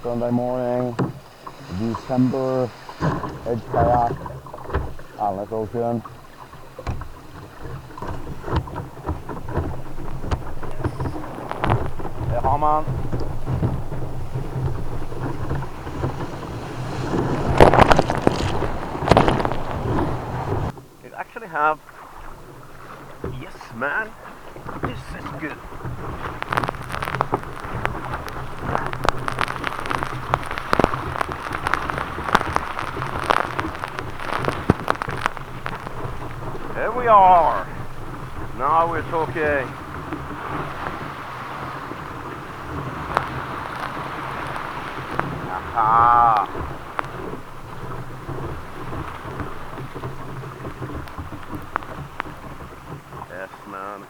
Sunday morning, December, edge kayak, Alnes Ocean. Det har man. It actually have, yes man, this is good. There we are. Now we're talking. Aha. Yes, man.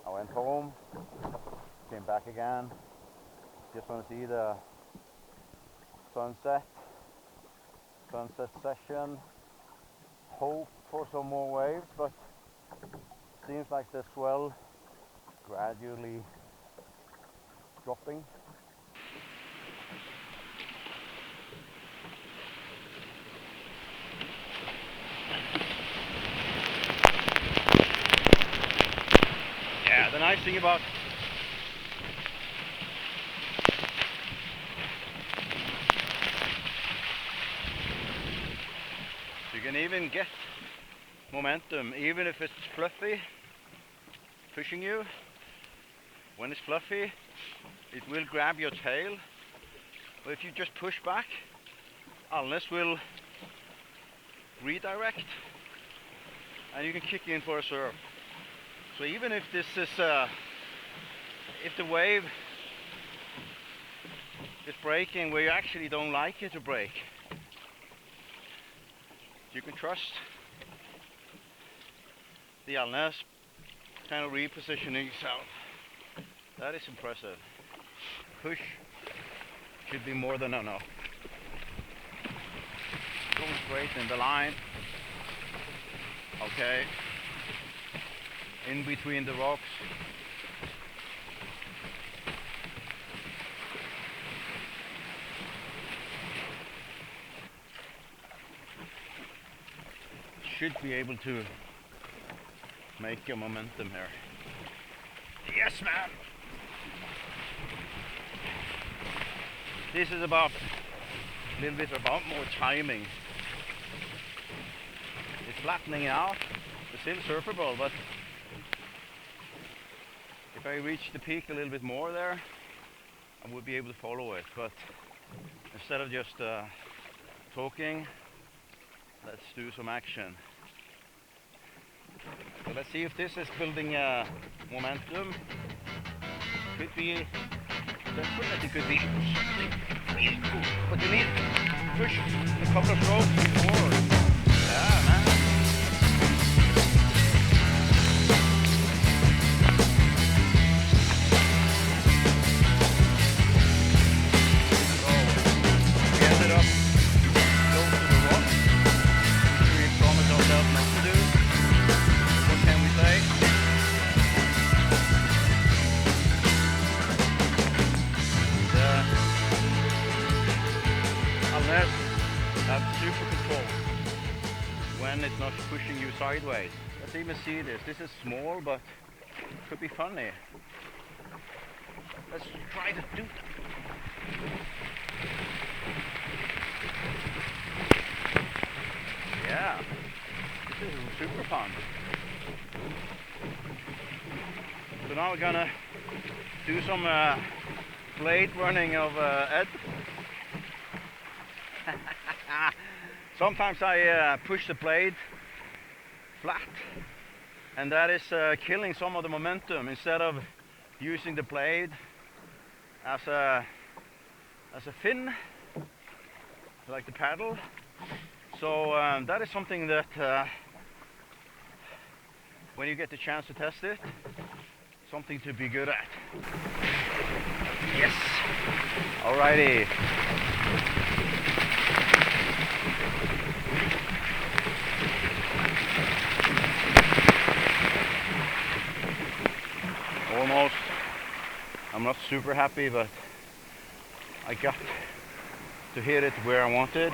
I went home, came back again. Just want to see the sunset session. Hope for some more waves, but seems like the swell gradually dropping. Yeah, the nice thing about you can even get momentum even if it's fluffy pushing you. When it's fluffy, it will grab your tail, but if you just push back, Alnes will redirect and you can kick in for a surf. So even if this is if the wave is breaking where you actually don't like it to break, you can trust the Alnes kind of repositioning yourself. That is impressive. Push should be more than enough. Going straight in the line. Okay. In between the rocks. Should be able to make your momentum here. Yes, man! This is about a little bit about more timing. It's flattening out. It's still surfable, but if I reach the peak a little bit more there, I would be able to follow it. But instead of just talking, let's do some action. So let's see if this is building momentum. Could be, definitely could be something, but you need to push a couple of strokes before. Yeah, man. So we ended up close to the rock, which we promised ourselves not to do. What can we say? Alnes have super control when it's not pushing you sideways. Let's even see this. This is small, but could be funny. Let's try to do that. Yeah, this is super fun. So now we're gonna do some blade running of Ed. Sometimes I push the blade flat, and that is killing some of the momentum instead of using the blade as a fin, like the paddle. So that is something that when you get the chance to test it, something to be good at. Yes. Alrighty. Almost. I'm not super happy, but I got to hit it where I wanted.